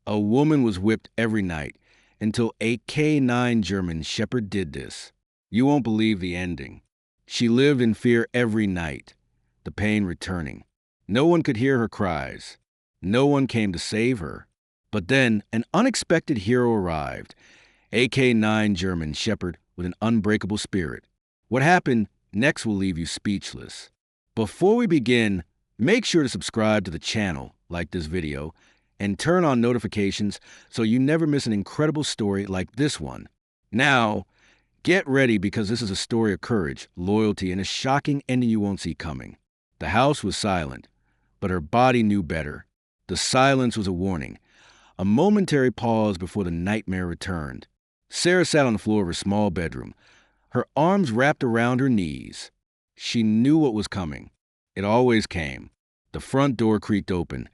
A woman was whipped every night until a K9 German shepherd did this. You won't believe the ending. She lived in fear every night, the pain returning. No one could hear her cries. No one came to save her. But then an unexpected hero arrived, a K9 German shepherd with an unbreakable spirit. What happened next will leave you speechless. Before we begin, make sure to subscribe to the channel, like this video, and turn on notifications so you never miss an incredible story like this one. Now, get ready because this is a story of courage, loyalty, and a shocking ending you won't see coming. The house was silent, but her body knew better. The silence was a warning, a momentary pause before the nightmare returned. Sarah sat on the floor of her small bedroom, her arms wrapped around her knees. She knew what was coming. It always came. The front door creaked open.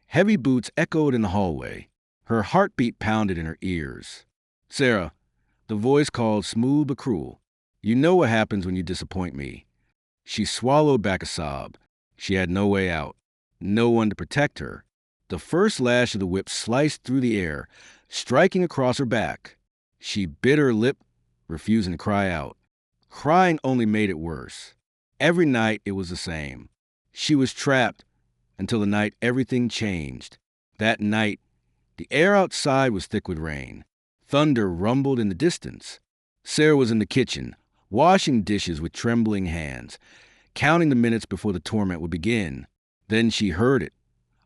Heavy boots echoed in the hallway. Her heartbeat pounded in her ears. "Sarah," the voice called, smooth but cruel. "You know what happens when you disappoint me." She swallowed back a sob. She had no way out. No one to protect her. The first lash of the whip sliced through the air, striking across her back. She bit her lip, refusing to cry out. Crying only made it worse. Every night it was the same. She was trapped until the night everything changed. That night, the air outside was thick with rain. Thunder rumbled in the distance. Sarah was in the kitchen, washing dishes with trembling hands, counting the minutes before the torment would begin. Then she heard it,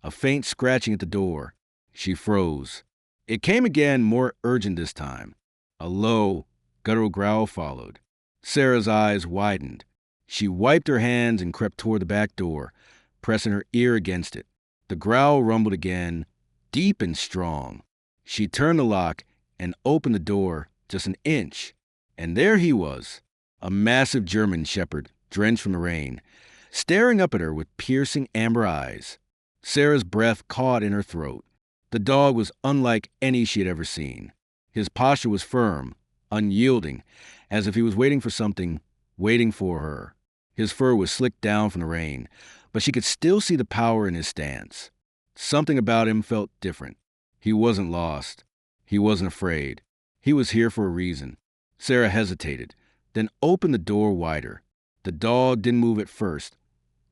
a faint scratching at the door. She froze. It came again, more urgent this time. A low, guttural growl followed. Sarah's eyes widened. She wiped her hands and crept toward the back door, pressing her ear against it. The growl rumbled again, deep and strong. She turned the lock and opened the door just an inch. And there he was, a massive German shepherd, drenched from the rain, staring up at her with piercing amber eyes. Sarah's breath caught in her throat. The dog was unlike any she had ever seen. His posture was firm, unyielding, as if he was waiting for something, waiting for her. His fur was slicked down from the rain, but she could still see the power in his stance. Something about him felt different. He wasn't lost. He wasn't afraid. He was here for a reason. Sarah hesitated, then opened the door wider. The dog didn't move at first,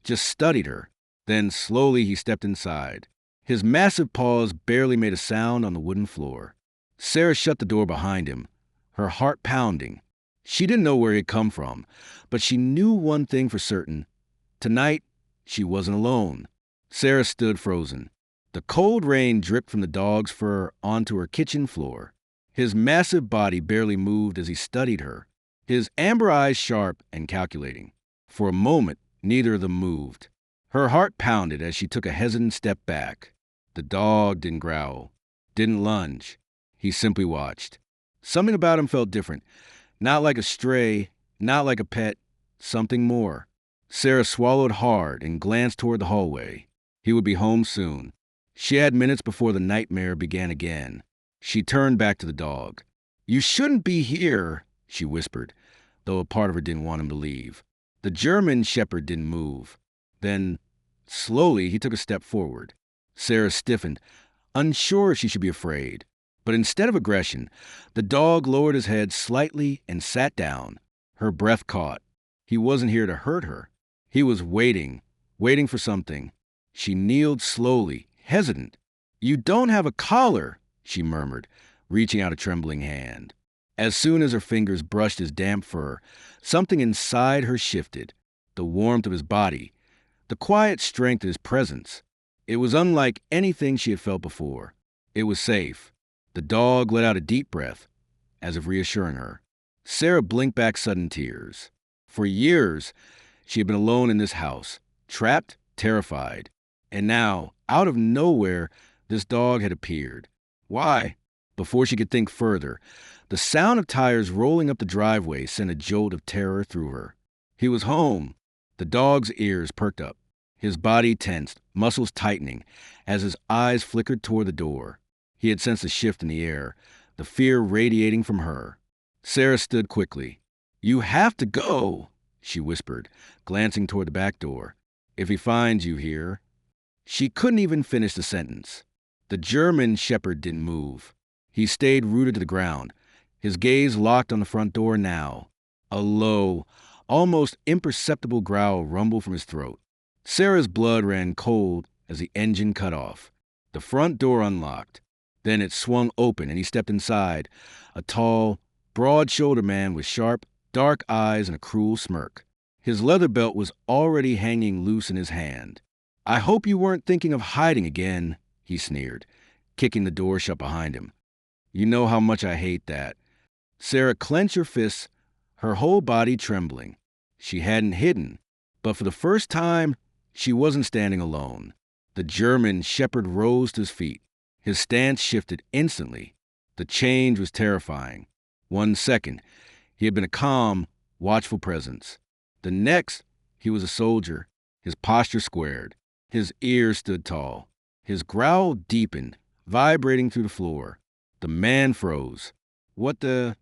just studied her. Then slowly he stepped inside. His massive paws barely made a sound on the wooden floor. Sarah shut the door behind him, her heart pounding. She didn't know where he had come from, but she knew one thing for certain. Tonight, she wasn't alone. Sarah stood frozen. The cold rain dripped from the dog's fur onto her kitchen floor. His massive body barely moved as he studied her, his amber eyes sharp and calculating. For a moment, neither of them moved. Her heart pounded as she took a hesitant step back. The dog didn't growl, didn't lunge. He simply watched. Something about him felt different. Not like a stray, not like a pet, something more. Sarah swallowed hard and glanced toward the hallway. He would be home soon. She had minutes before the nightmare began again. She turned back to the dog. "You shouldn't be here," she whispered, though a part of her didn't want him to leave. The German shepherd didn't move. Then, slowly, he took a step forward. Sarah stiffened, unsure if she should be afraid. But instead of aggression, the dog lowered his head slightly and sat down. Her breath caught. He wasn't here to hurt her. He was waiting for something. She kneeled slowly, hesitant. "You don't have a collar," she murmured, reaching out a trembling hand. As soon as her fingers brushed his damp fur, something inside her shifted. The warmth of his body, the quiet strength of his presence. It was unlike anything she had felt before. It was safe. The dog let out a deep breath, as if reassuring her. Sarah blinked back sudden tears. For years, she had been alone in this house, trapped, terrified. And now, out of nowhere, this dog had appeared. Why? Before she could think further, the sound of tires rolling up the driveway sent a jolt of terror through her. He was home. The dog's ears perked up. His body tensed, muscles tightening, as his eyes flickered toward the door. He had sensed a shift in the air, the fear radiating from her. Sarah stood quickly. "You have to go," she whispered, glancing toward the back door. "If he finds you here." She couldn't even finish the sentence. The German shepherd didn't move. He stayed rooted to the ground, his gaze locked on the front door now. A low, almost imperceptible growl rumbled from his throat. Sarah's blood ran cold as the engine cut off. The front door unlocked. Then it swung open and he stepped inside, a tall, broad-shouldered man with sharp, dark eyes and a cruel smirk. His leather belt was already hanging loose in his hand. "I hope you weren't thinking of hiding again," he sneered, kicking the door shut behind him. "You know how much I hate that." Sarah clenched her fists, her whole body trembling. She hadn't hidden, but for the first time, she wasn't standing alone. The German shepherd rose to his feet. His stance shifted instantly. The change was terrifying. 1 second, he had been a calm, watchful presence. The next, he was a soldier, his posture squared. His ears stood tall. His growl deepened, vibrating through the floor. The man froze. "What the—"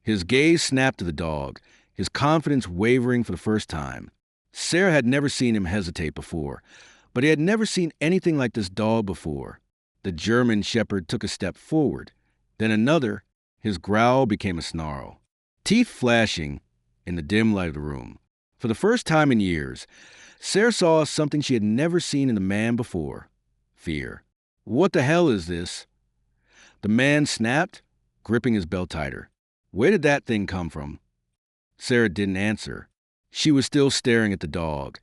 His gaze snapped to the dog, his confidence wavering for the first time. Sarah had never seen him hesitate before, but he had never seen anything like this dog before. The German shepherd took a step forward, then another. His growl became a snarl, teeth flashing in the dim light of the room. For the first time in years, Sarah saw something she had never seen in the man before: fear. "What the hell is this?" The man snapped, gripping his belt tighter. "Where did that thing come from?" Sarah didn't answer. She was still staring at the dog,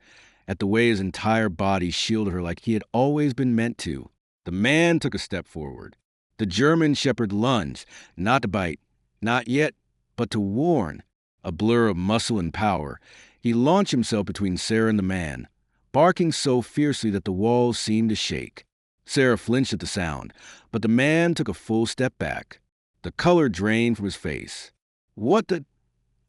at the way his entire body shielded her like he had always been meant to. The man took a step forward. The German shepherd lunged, not to bite, not yet, but to warn. A blur of muscle and power, he launched himself between Sarah and the man, barking so fiercely that the walls seemed to shake. Sarah flinched at the sound, but the man took a full step back. The color drained from his face. "What the—"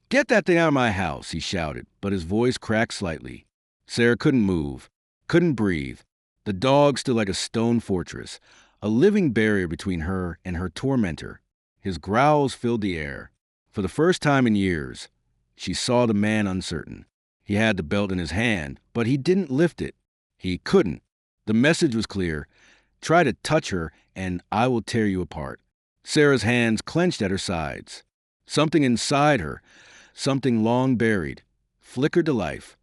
"Get that thing out of my house," he shouted, but his voice cracked slightly. Sarah couldn't move, couldn't breathe. The dog stood like a stone fortress, a living barrier between her and her tormentor. His growls filled the air. For the first time in years, she saw the man uncertain. He had the belt in his hand, but he didn't lift it. He couldn't. The message was clear: try to touch her, and I will tear you apart. Sarah's hands clenched at her sides. Something inside her, something long buried, flickered to life.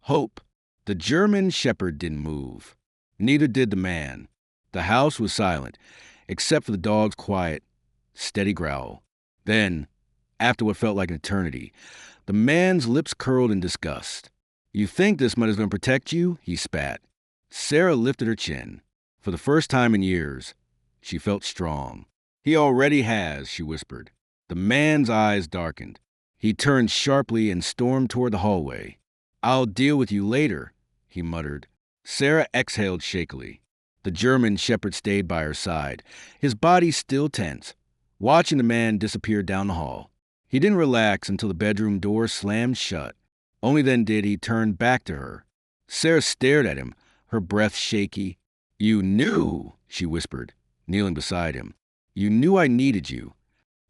Hope. The German shepherd didn't move. Neither did the man. The house was silent, except for the dog's quiet, steady growl. Then, after what felt like an eternity, the man's lips curled in disgust. "You think this money's going to protect you?" he spat. Sarah lifted her chin. For the first time in years, she felt strong. "He already has," she whispered. The man's eyes darkened. He turned sharply and stormed toward the hallway. "I'll deal with you later," he muttered. Sarah exhaled shakily. The German shepherd stayed by her side, his body still tense, watching the man disappear down the hall. He didn't relax until the bedroom door slammed shut. Only then did he turn back to her. Sarah stared at him, her breath shaky. "You knew," she whispered, kneeling beside him. "You knew I needed you."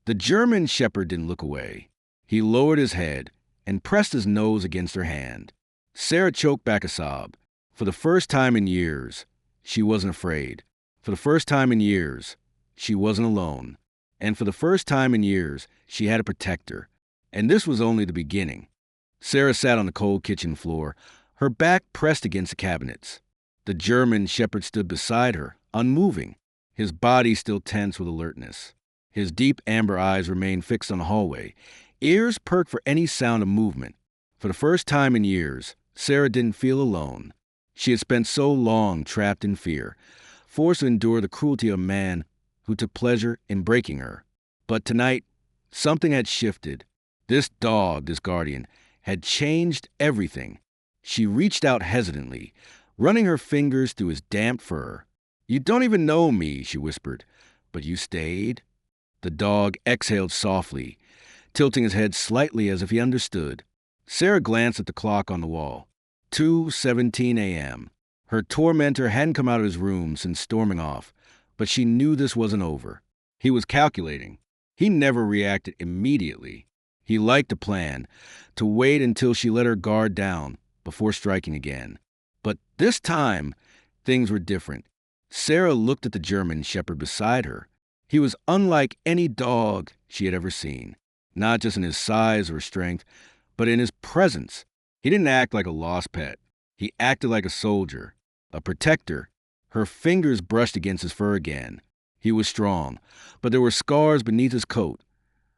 The German shepherd didn't look away. He lowered his head and pressed his nose against her hand. Sarah choked back a sob. For the first time in years, she wasn't afraid. For the first time in years, she wasn't alone. And for the first time in years, she had a protector. And this was only the beginning. Sarah sat on the cold kitchen floor, her back pressed against the cabinets. The German shepherd stood beside her, unmoving, his body still tense with alertness. His deep amber eyes remained fixed on the hallway, ears perked for any sound of movement. For the first time in years, Sarah didn't feel alone. She had spent so long trapped in fear, forced to endure the cruelty of a man who took pleasure in breaking her. But tonight, something had shifted. This dog, this guardian, had changed everything. She reached out hesitantly, running her fingers through his damp fur. "You don't even know me," she whispered, "but you stayed." The dog exhaled softly, tilting his head slightly as if he understood. Sarah glanced at the clock on the wall. 2:17 a.m. Her tormentor hadn't come out of his room since storming off, but she knew this wasn't over. He was calculating. He never reacted immediately. He liked to plan, to wait until she let her guard down before striking again. But this time, things were different. Sarah looked at the German shepherd beside her. He was unlike any dog she had ever seen, not just in his size or strength, but in his presence. He didn't act like a lost pet. He acted like a soldier, a protector. Her fingers brushed against his fur again. He was strong, but there were scars beneath his coat,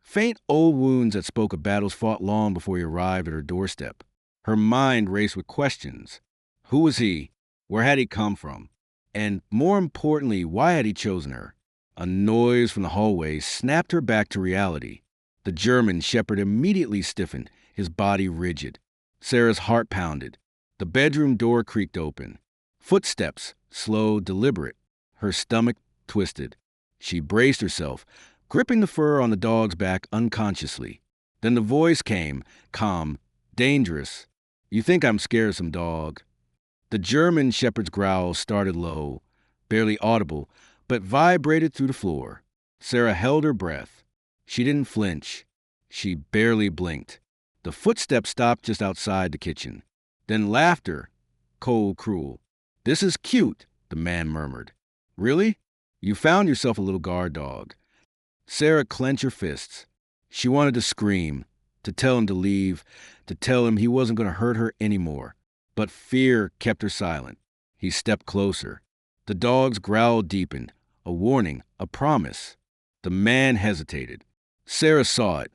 faint old wounds that spoke of battles fought long before he arrived at her doorstep. Her mind raced with questions. Who was he? Where had he come from? And more importantly, why had he chosen her? A noise from the hallway snapped her back to reality. The German shepherd immediately stiffened, his body rigid. Sarah's heart pounded. The bedroom door creaked open. Footsteps, slow, deliberate. Her stomach twisted. She braced herself, gripping the fur on the dog's back unconsciously. Then the voice came, calm, dangerous. You think I'm scaresome, dog. The German shepherd's growl started low, barely audible, but vibrated through the floor. Sarah held her breath. She didn't flinch. She barely blinked. The footsteps stopped just outside the kitchen. Then laughter, cold, cruel. This is cute, the man murmured. Really? You found yourself a little guard dog. Sarah clenched her fists. She wanted to scream, to tell him to leave, to tell him he wasn't going to hurt her anymore. But fear kept her silent. He stepped closer. The dog's growl deepened, a warning, a promise. The man hesitated. Sarah saw it,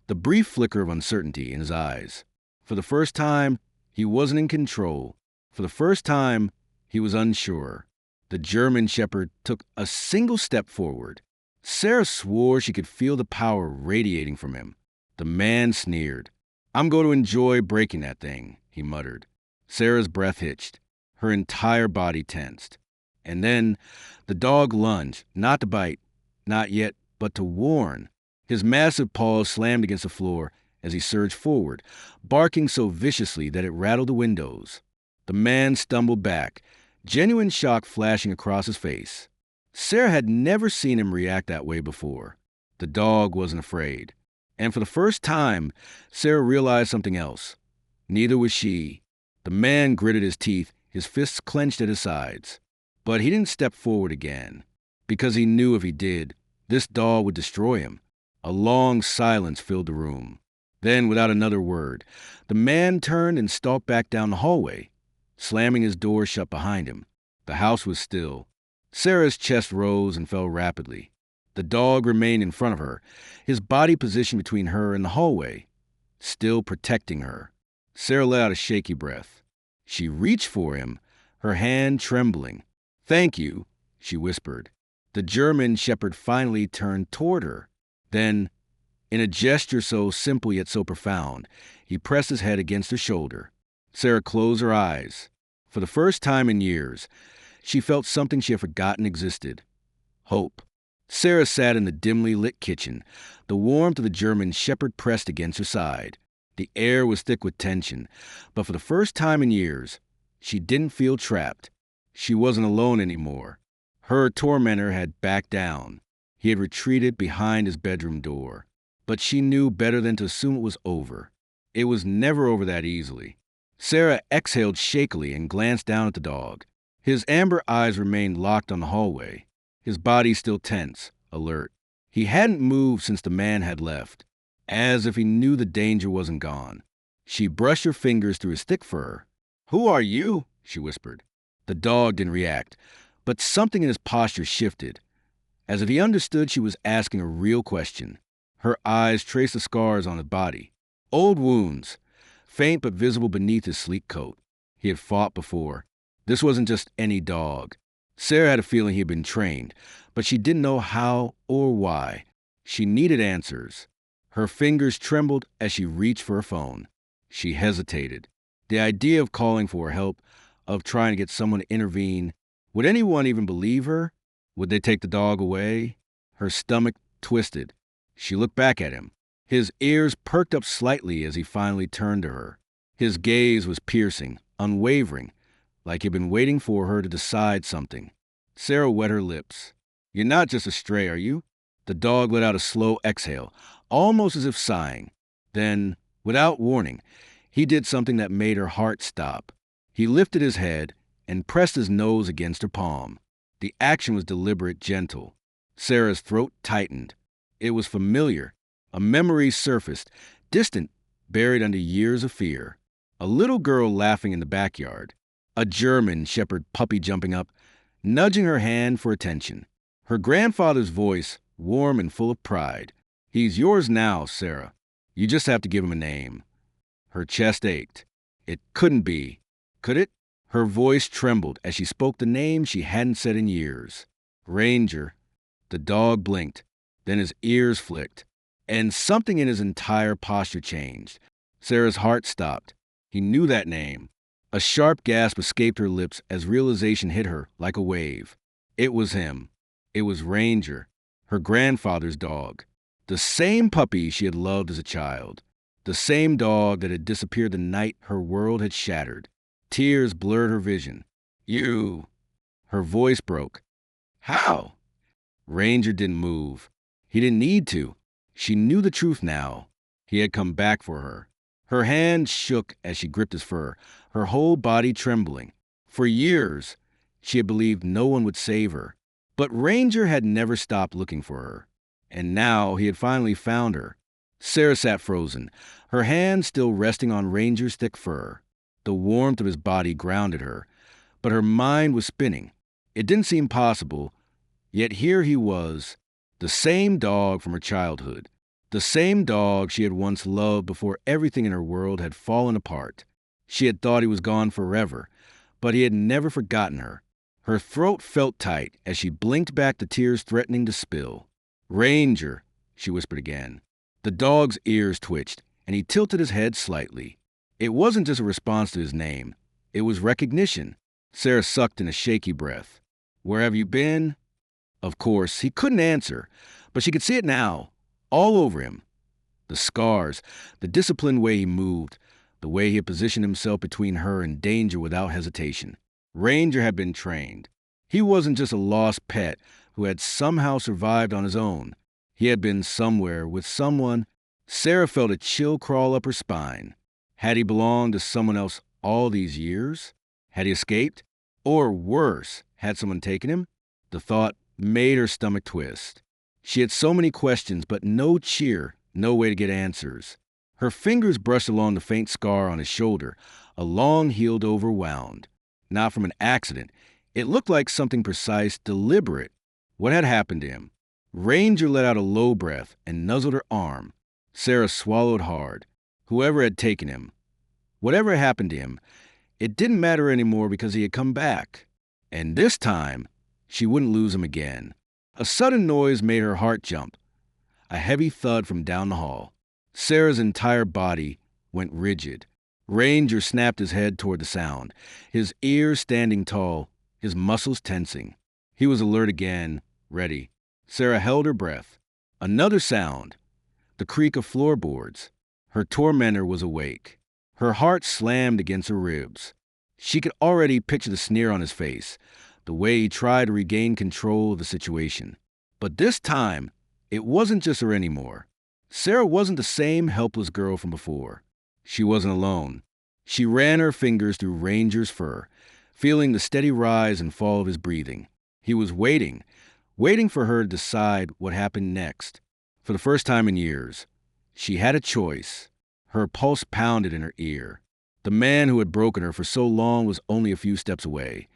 the brief flicker of uncertainty in his eyes. For the first time, he wasn't in control. For the first time, he was unsure. The German shepherd took a single step forward. Sarah swore she could feel the power radiating from him. The man sneered. I'm going to enjoy breaking that thing, he muttered. Sarah's breath hitched. Her entire body tensed. And then the dog lunged, not to bite, not yet, but to warn. His massive paws slammed against the floor as he surged forward, barking so viciously that it rattled the windows. The man stumbled back, genuine shock flashing across his face. Sarah had never seen him react that way before. The dog wasn't afraid. And for the first time, Sarah realized something else. Neither was she. The man gritted his teeth, his fists clenched at his sides. But he didn't step forward again, because he knew if he did, this dog would destroy him. A long silence filled the room. Then, without another word, the man turned and stalked back down the hallway, slamming his door shut behind him. The house was still. Sarah's chest rose and fell rapidly. The dog remained in front of her, his body positioned between her and the hallway, still protecting her. Sarah let out a shaky breath. She reached for him, her hand trembling. Thank you, she whispered. The German shepherd finally turned toward her. Then, in a gesture so simple yet so profound, he pressed his head against her shoulder. Sarah closed her eyes. For the first time in years, she felt something she had forgotten existed. Hope. Sarah sat in the dimly lit kitchen, the warmth of the German shepherd pressed against her side. The air was thick with tension, but for the first time in years, she didn't feel trapped. She wasn't alone anymore. Her tormentor had backed down. He had retreated behind his bedroom door. But she knew better than to assume it was over. It was never over that easily. Sarah exhaled shakily and glanced down at the dog. His amber eyes remained locked on the hallway, his body still tense, alert. He hadn't moved since the man had left, as if he knew the danger wasn't gone. She brushed her fingers through his thick fur. Who are you? She whispered. The dog didn't react, but something in his posture shifted, as if he understood she was asking a real question. Her eyes traced the scars on his body. Old wounds, faint but visible beneath his sleek coat. He had fought before. This wasn't just any dog. Sarah had a feeling he had been trained, but she didn't know how or why. She needed answers. Her fingers trembled as she reached for her phone. She hesitated. The idea of calling for help, of trying to get someone to intervene, would anyone even believe her? Would they take the dog away? Her stomach twisted. She looked back at him. His ears perked up slightly as he finally turned to her. His gaze was piercing, unwavering, like he'd been waiting for her to decide something. Sarah wet her lips. You're not just a stray, are you? The dog let out a slow exhale, almost as if sighing. Then, without warning, he did something that made her heart stop. He lifted his head and pressed his nose against her palm. The action was deliberate, gentle. Sarah's throat tightened. It was familiar. A memory surfaced, distant, buried under years of fear. A little girl laughing in the backyard. A German shepherd puppy jumping up, nudging her hand for attention. Her grandfather's voice, warm and full of pride. "He's yours now, Sarah. You just have to give him a name." Her chest ached. It couldn't be. Could it? Her voice trembled as she spoke the name she hadn't said in years. Ranger. The dog blinked. Then his ears flicked. And something in his entire posture changed. Sarah's heart stopped. He knew that name. A sharp gasp escaped her lips as realization hit her like a wave. It was him. It was Ranger, her grandfather's dog. The same puppy she had loved as a child. The same dog that had disappeared the night her world had shattered. Tears blurred her vision. "You." Her voice broke. "How?" Ranger didn't move. He didn't need to. She knew the truth now. He had come back for her. Her hand shook as she gripped his fur, her whole body trembling. For years, she had believed no one would save her. But Ranger had never stopped looking for her. And now he had finally found her. Sarah sat frozen, her hand still resting on Ranger's thick fur. The warmth of his body grounded her, but her mind was spinning. It didn't seem possible, yet here he was, the same dog from her childhood. The same dog she had once loved before everything in her world had fallen apart. She had thought he was gone forever, but he had never forgotten her. Her throat felt tight as she blinked back the tears threatening to spill. "Ranger," she whispered again. The dog's ears twitched, and he tilted his head slightly. It wasn't just a response to his name. It was recognition. Sarah sucked in a shaky breath. "Where have you been?" Of course, he couldn't answer, but she could see it now. All over him. The scars, the disciplined way he moved, the way he had positioned himself between her and danger without hesitation. Ranger had been trained. He wasn't just a lost pet who had somehow survived on his own. He had been somewhere with someone. Sarah felt a chill crawl up her spine. Had he belonged to someone else all these years? Had he escaped? Or worse, had someone taken him? The thought made her stomach twist. She had so many questions, but no cheer, no way to get answers. Her fingers brushed along the faint scar on his shoulder, a long-healed over wound. Not from an accident. It looked like something precise, deliberate. What had happened to him? Ranger let out a low breath and nuzzled her arm. Sarah swallowed hard. Whoever had taken him, whatever had happened to him, it didn't matter anymore because he had come back. And this time, she wouldn't lose him again. A sudden noise made her heart jump. A heavy thud from down the hall. Sarah's entire body went rigid. Ranger snapped his head toward the sound, his ears standing tall, his muscles tensing. He was alert again, ready. Sarah held her breath. Another sound. The creak of floorboards. Her tormentor was awake. Her heart slammed against her ribs. She could already picture the sneer on his face, the way he tried to regain control of the situation. But this time, it wasn't just her anymore. Sarah wasn't the same helpless girl from before. She wasn't alone. She ran her fingers through Ranger's fur, feeling the steady rise and fall of his breathing. He was waiting for her to decide what happened next. For the first time in years, she had a choice. Her pulse pounded in her ear. The man who had broken her for so long was only a few steps away.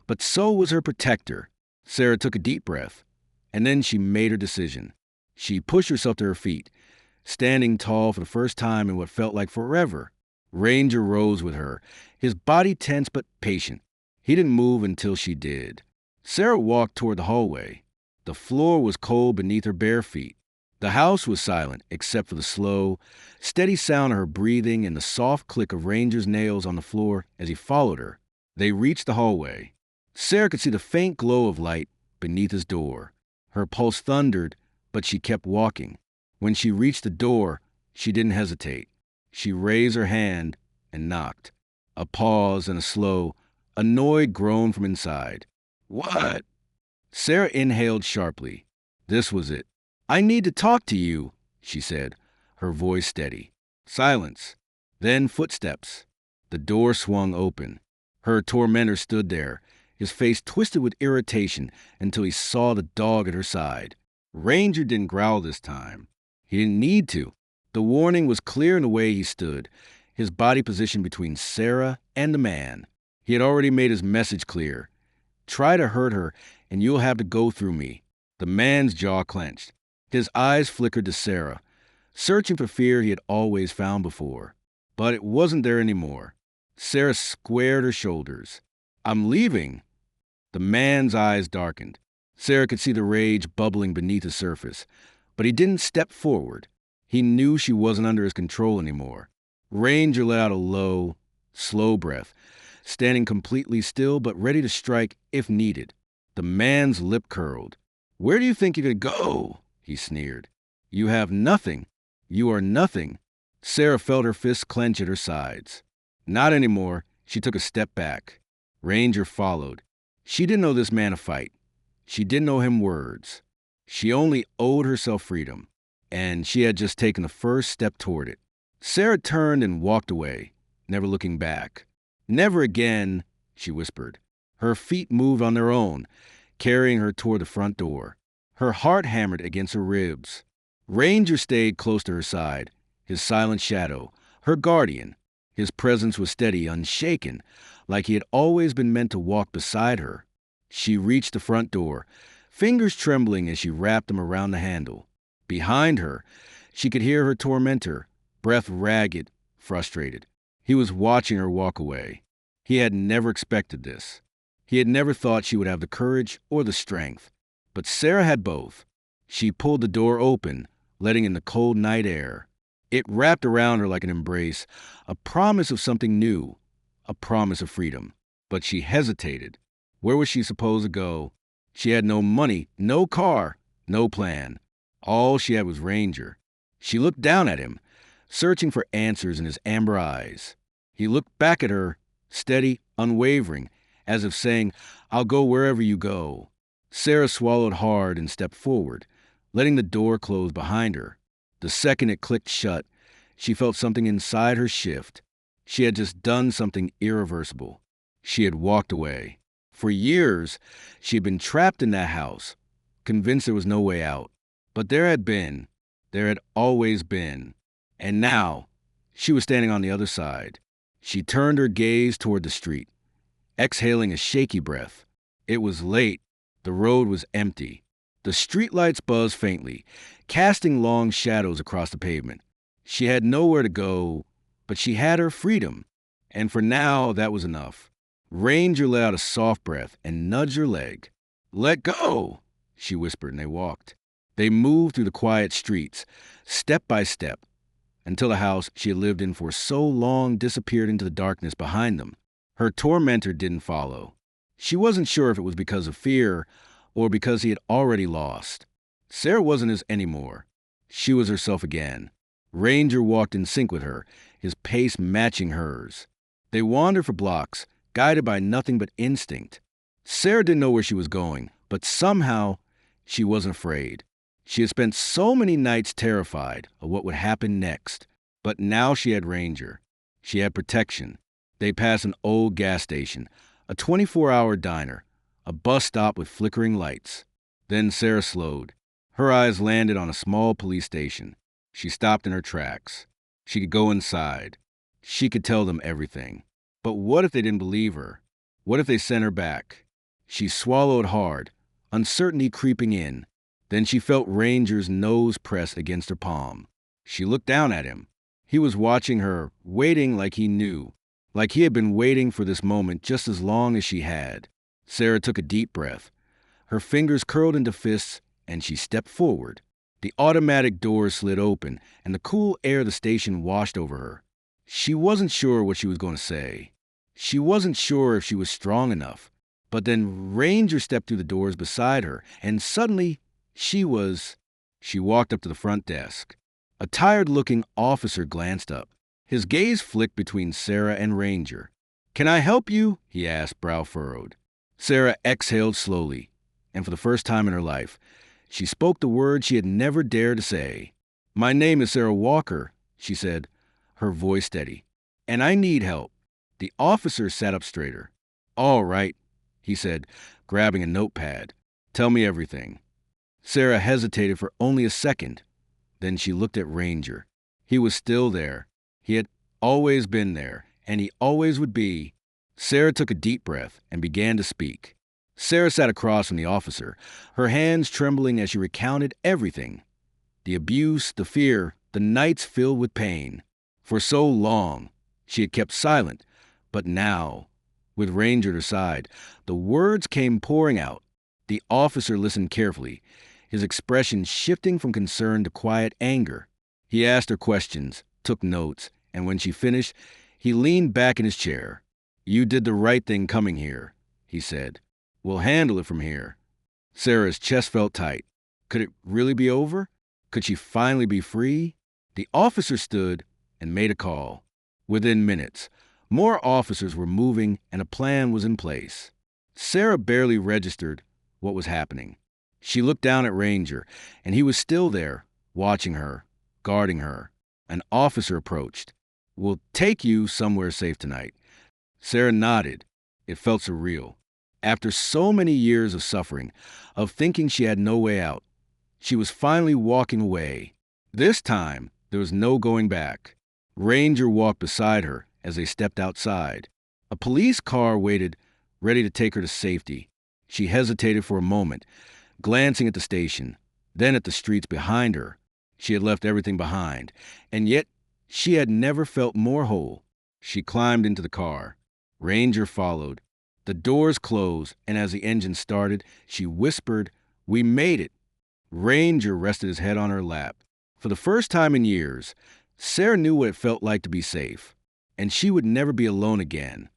But so was her protector. Sarah took a deep breath, and then she made her decision. She pushed herself to her feet, standing tall for the first time in what felt like forever. Ranger rose with her, his body tense but patient. He didn't move until she did. Sarah walked toward the hallway. The floor was cold beneath her bare feet. The house was silent except for the slow, steady sound of her breathing and the soft click of Ranger's nails on the floor as he followed her. They reached the hallway. Sarah could see the faint glow of light beneath his door. Her pulse thundered, but she kept walking. When she reached the door, she didn't hesitate. She raised her hand and knocked. A pause and a slow, annoyed groan from inside. "What?" Sarah inhaled sharply. This was it. "I need to talk to you," she said, her voice steady. Silence. Then footsteps. The door swung open. Her tormentor stood there, his face twisted with irritation until he saw the dog at her side. Ranger didn't growl this time. He didn't need to. The warning was clear in the way he stood, his body positioned between Sarah and the man. He had already made his message clear. Try to hurt her, and you'll have to go through me. The man's jaw clenched. His eyes flickered to Sarah, searching for fear he had always found before. But it wasn't there anymore. Sarah squared her shoulders. I'm leaving. The man's eyes darkened. Sarah could see the rage bubbling beneath the surface, but he didn't step forward. He knew she wasn't under his control anymore. Ranger let out a low, slow breath, standing completely still but ready to strike if needed. The man's lip curled. Where do you think you could go? He sneered. You have nothing. You are nothing. Sarah felt her fists clench at her sides. Not anymore. She took a step back. Ranger followed. She didn't owe this man a fight. She didn't owe him words. She only owed herself freedom, and she had just taken the first step toward it. Sarah turned and walked away, never looking back. Never again, she whispered. Her feet moved on their own, carrying her toward the front door. Her heart hammered against her ribs. Ranger stayed close to her side, his silent shadow, her guardian. His presence was steady, unshaken, like he had always been meant to walk beside her. She reached the front door, fingers trembling as she wrapped them around the handle. Behind her, she could hear her tormentor, breath ragged, frustrated. He was watching her walk away. He had never expected this. He had never thought she would have the courage or the strength. But Sarah had both. She pulled the door open, letting in the cold night air. It wrapped around her like an embrace, a promise of something new, a promise of freedom. But she hesitated. Where was she supposed to go? She had no money, no car, no plan. All she had was Ranger. She looked down at him, searching for answers in his amber eyes. He looked back at her, steady, unwavering, as if saying, I'll go wherever you go. Sarah swallowed hard and stepped forward, letting the door close behind her. The second it clicked shut, she felt something inside her shift. She had just done something irreversible. She had walked away. For years, she had been trapped in that house, convinced there was no way out. But there had always been. And now, she was standing on the other side. She turned her gaze toward the street, exhaling a shaky breath. It was late. The road was empty. The streetlights buzzed faintly, casting long shadows across the pavement. She had nowhere to go, but she had her freedom. And for now, that was enough. Ranger let out a soft breath and nudged her leg. Let go, she whispered, and they walked. They moved through the quiet streets, step by step, until the house she had lived in for so long disappeared into the darkness behind them. Her tormentor didn't follow. She wasn't sure if it was because of fear or because he had already lost. Sarah wasn't his anymore. She was herself again. Ranger walked in sync with her, his pace matching hers. They wandered for blocks, guided by nothing but instinct. Sarah didn't know where she was going, but somehow she wasn't afraid. She had spent so many nights terrified of what would happen next. But now she had Ranger. She had protection. They passed an old gas station, a 24-hour diner, a bus stop with flickering lights. Then Sarah slowed. Her eyes landed on a small police station. She stopped in her tracks. She could go inside. She could tell them everything. But what if they didn't believe her? What if they sent her back? She swallowed hard, uncertainty creeping in. Then she felt Ranger's nose press against her palm. She looked down at him. He was watching her, waiting like he knew, like he had been waiting for this moment just as long as she had. Sarah took a deep breath. Her fingers curled into fists, and she stepped forward. The automatic doors slid open, and the cool air of the station washed over her. She wasn't sure what she was going to say. She wasn't sure if she was strong enough. But then Ranger stepped through the doors beside her, and suddenly she walked up to the front desk. A tired-looking officer glanced up. His gaze flicked between Sarah and Ranger. "Can I help you?" he asked, brow furrowed. Sarah exhaled slowly, and for the first time in her life, she spoke the word she had never dared to say. "My name is Sarah Walker," she said, her voice steady, "and I need help." The officer sat up straighter. "All right," he said, grabbing a notepad. "Tell me everything." Sarah hesitated for only a second. Then she looked at Ranger. He was still there. He had always been there, and he always would be. Sarah took a deep breath and began to speak. Sarah sat across from the officer, her hands trembling as she recounted everything. The abuse, the fear, the nights filled with pain. For so long, she had kept silent, but now, with Ranger at her side, the words came pouring out. The officer listened carefully, his expression shifting from concern to quiet anger. He asked her questions, took notes, and when she finished, he leaned back in his chair. "You did the right thing coming here," he said. "We'll handle it from here." Sarah's chest felt tight. Could it really be over? Could she finally be free? The officer stood and made a call. Within minutes, more officers were moving and a plan was in place. Sarah barely registered what was happening. She looked down at Ranger, and he was still there, watching her, guarding her. An officer approached. "We'll take you somewhere safe tonight." Sarah nodded. It felt surreal. After so many years of suffering, of thinking she had no way out, she was finally walking away. This time, there was no going back. Ranger walked beside her as they stepped outside. A police car waited, ready to take her to safety. She hesitated for a moment, glancing at the station, then at the streets behind her. She had left everything behind, and yet she had never felt more whole. She climbed into the car. Ranger followed. The doors closed, and as the engine started, she whispered, "We made it." Ranger rested his head on her lap. For the first time in years, Sarah knew what it felt like to be safe, and she would never be alone again.